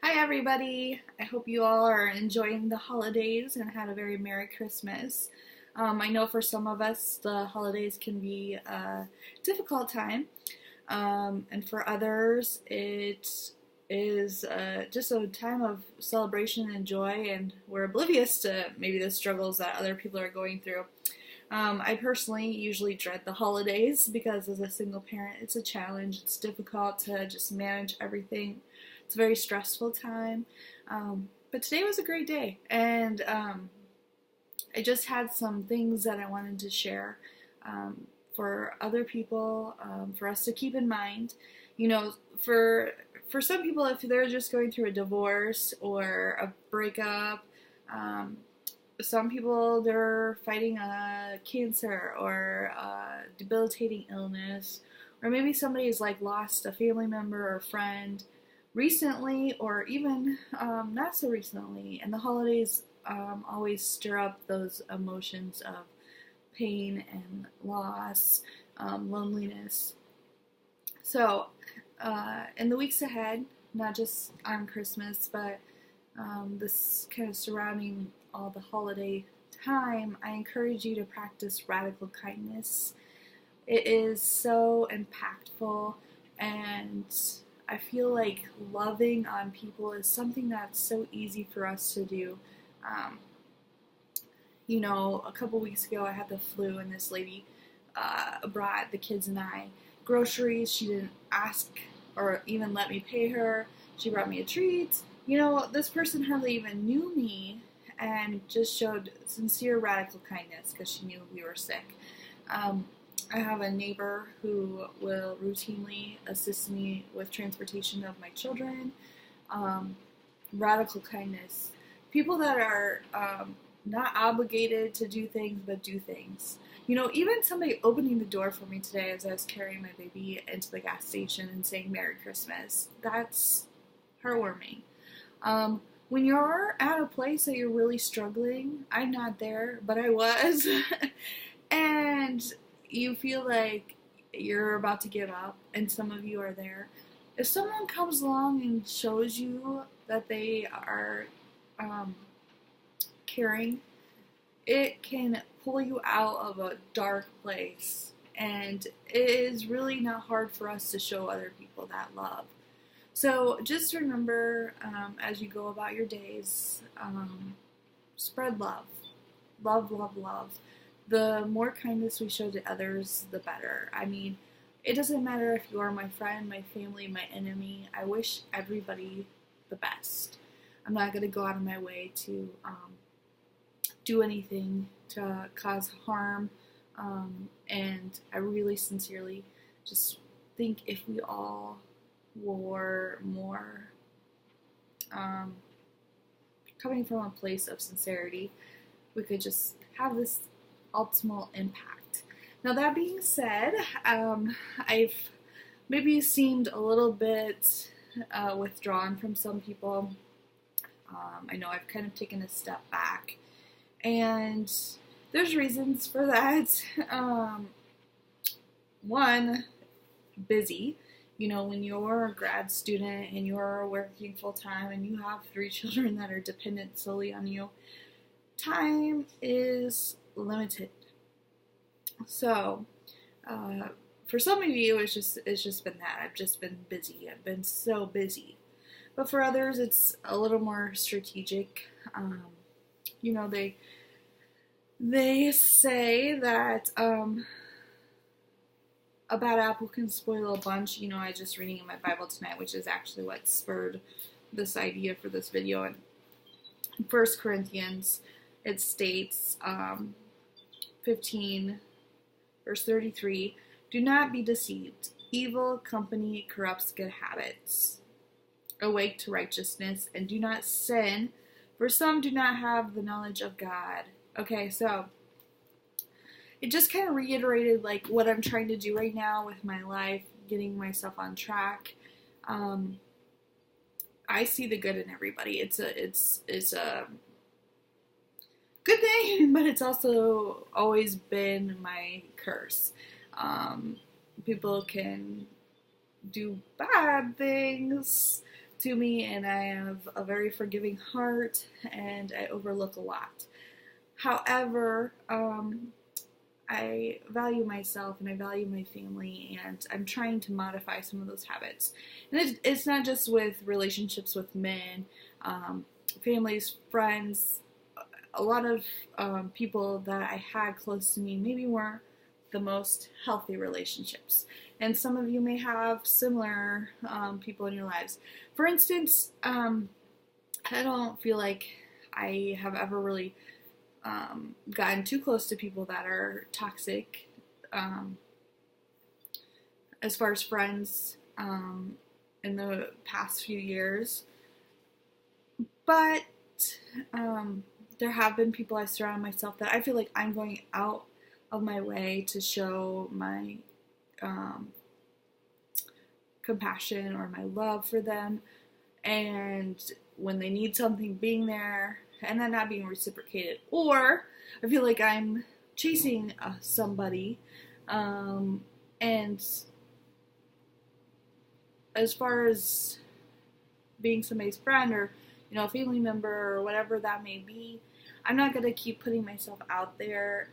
Hi, everybody. I hope you all are enjoying the holidays and had a very Merry Christmas. I know for some of us, the holidays can be a difficult time, and for others, it is just a time of celebration and joy, and we're oblivious to maybe the struggles that other people are going through. I personally usually dread the holidays because as a single parent, it's a challenge. It's difficult to just manage everything. It's a very stressful time. But today was a great day, and I just had some things that I wanted to share for other people, for us to keep in mind. You know, for some people, if they're just going through a divorce or a breakup, some people they're fighting a cancer or a debilitating illness, or maybe somebody's like lost a family member or friend recently, or even not so recently. And the holidays always stir up those emotions of pain and loss, loneliness. So, in the weeks ahead, not just on Christmas, but this kind of surrounding all the holiday time, I encourage you to practice radical kindness. It is so impactful, and I feel like loving on people is something that's so easy for us to do. Um, a couple weeks ago I had the flu, and this lady brought the kids and I groceries. She didn't ask or even let me pay her. She brought me a treat. This person hardly even knew me and just showed sincere radical kindness because she knew we were sick. I have a neighbor who will routinely assist me with transportation of my children. Radical kindness. People that are not obligated to do things but do things. Even somebody opening the door for me today as I was carrying my baby into the gas station and saying Merry Christmas. That's heartwarming. When you're at a place that you're really struggling, I'm not there, but I was, and you feel like you're about to give up, and some of you are there. If someone comes along and shows you that they are caring, it can pull you out of a dark place, and it is really not hard for us to show other people that love. So just remember, as you go about your days, spread love. Love, love, love. The more kindness we show to others, the better. I mean, it doesn't matter if you are my friend, my family, my enemy. I wish everybody the best. I'm not going to go out of my way to do anything to cause harm. And I really sincerely just think if we all were more coming from a place of sincerity, we could just have this optimal impact. Now, that being said, I've maybe seemed a little bit withdrawn from some people. I know I've kind of taken a step back, and there's reasons for that. One, busy. When you're a grad student and you're working full time and you have 3 children that are dependent solely on you, time is limited. So, for some of you, it's just been that. I've just been busy. I've been so busy. But for others, it's a little more strategic. They say that a bad apple can spoil a bunch. I was just reading in my Bible tonight, which is actually what spurred this idea for this video. In 1 Corinthians, it states, 15, verse 33, "Do not be deceived. Evil company corrupts good habits. Awake to righteousness, and do not sin, for some do not have the knowledge of God." Okay, so it just kind of reiterated like what I'm trying to do right now with my life, getting myself on track. I see the good in everybody. It's a good thing, but it's also always been my curse. People can do bad things to me, and I have a very forgiving heart, and I overlook a lot. However, I value myself and I value my family, and I'm trying to modify some of those habits. And it's not just with relationships with men, families, friends. A lot of people that I had close to me maybe weren't the most healthy relationships. And some of you may have similar people in your lives. For instance, I don't feel like I have ever really gotten too close to people that are toxic as far as friends in the past few years. But there have been people I surround myself that I feel like I'm going out of my way to show my compassion or my love for them, and when they need something, being there, and then not being reciprocated. Or I feel like I'm chasing somebody, and as far as being somebody's friend or a family member or whatever that may be, I'm not gonna keep putting myself out there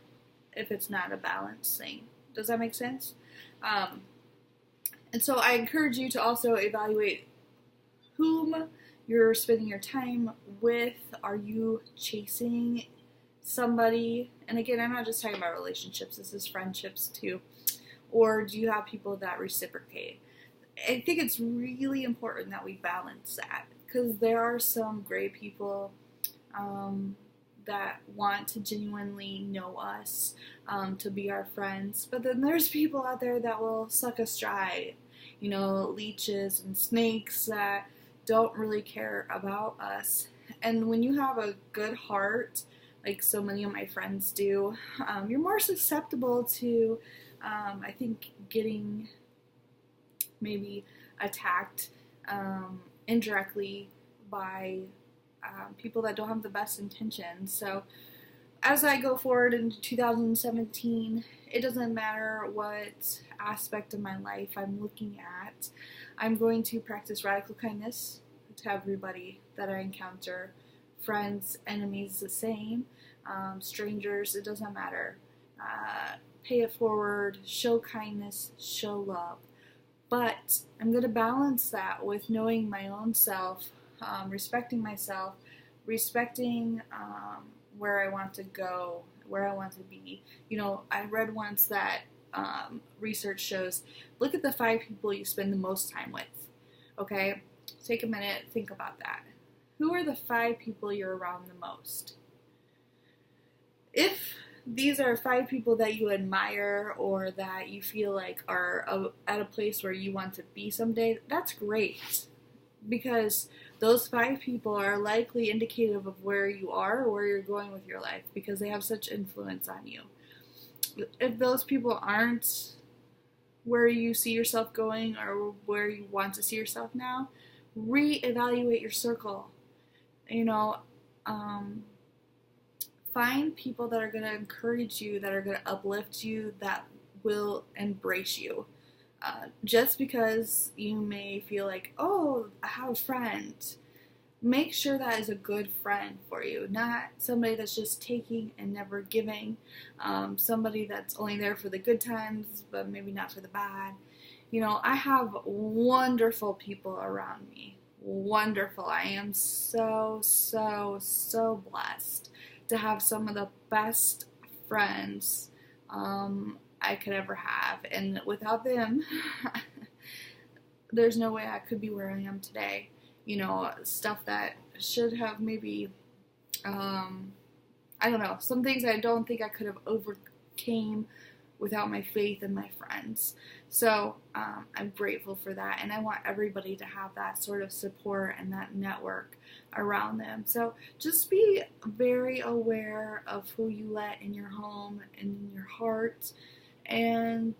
if it's not a balanced thing. Does that make sense? And so I encourage you to also evaluate whom you're spending your time with. Are you chasing somebody? And again, I'm not just talking about relationships, this is friendships too. Or do you have people that reciprocate? I think it's really important that we balance that, because there are some great people that want to genuinely know us, to be our friends, but then there's people out there that will suck us dry, leeches and snakes that don't really care about us. And when you have a good heart, like so many of my friends do, you're more susceptible to, I think, getting maybe attacked indirectly by people that don't have the best intentions. So as I go forward into 2017, it doesn't matter what aspect of my life I'm looking at, I'm going to practice radical kindness to everybody that I encounter. Friends, enemies, the same. Strangers, it doesn't matter. Pay it forward, show kindness, show love. But I'm going to balance that with knowing my own self, respecting myself, respecting where I want to go, where I want to be. I read once that research shows, look at the 5 people you spend the most time with. Okay? Take a minute, think about that. Who are the 5 people you're around the most? If these are 5 people that you admire or that you feel like are at a place where you want to be someday, that's great. Because those 5 people are likely indicative of where you are or where you're going with your life, because they have such influence on you. If those people aren't where you see yourself going or where you want to see yourself now, reevaluate your circle. Find people that are going to encourage you, that are going to uplift you, that will embrace you. Just because you may feel like, oh, I have a friend, make sure that is a good friend for you, not somebody that's just taking and never giving, somebody that's only there for the good times, but maybe not for the bad. I have wonderful people around me. Wonderful. I am so, so, so blessed to have some of the best friends I could ever have. And without them, there's no way I could be where I am today. Stuff that should have maybe, I don't know, some things I don't think I could have overcame without my faith in my friends. So I'm grateful for that, and I want everybody to have that sort of support and that network around them. So just be very aware of who you let in your home and in your heart, and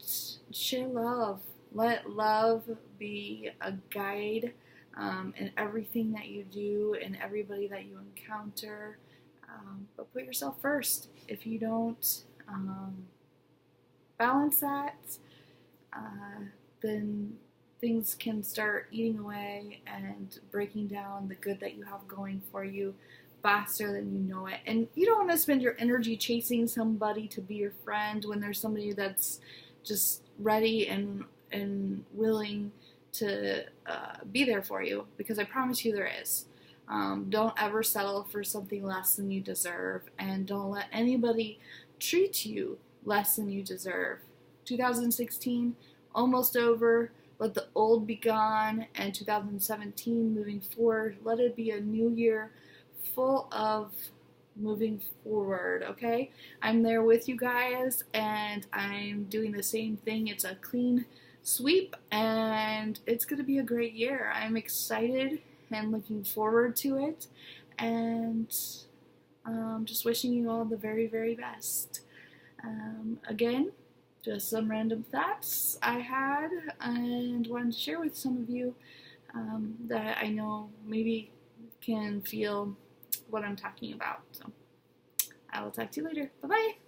share love. Let love be a guide in everything that you do and everybody that you encounter. But put yourself first. If you don't balance that, then things can start eating away and breaking down the good that you have going for you faster than you know it. And you don't want to spend your energy chasing somebody to be your friend when there's somebody that's just ready and willing to be there for you, because I promise you there is. Don't ever settle for something less than you deserve, and don't let anybody treat you less than you deserve. 2016, almost over. Let the old be gone, and 2017, moving forward, let it be a new year full of moving forward, okay? I'm there with you guys, and I'm doing the same thing. It's a clean sweep, and it's going to be a great year. I'm excited and looking forward to it, and just wishing you all the very, very best. Again, just some random thoughts I had and wanted to share with some of you that I know maybe can feel what I'm talking about. So I will talk to you later. Bye-bye.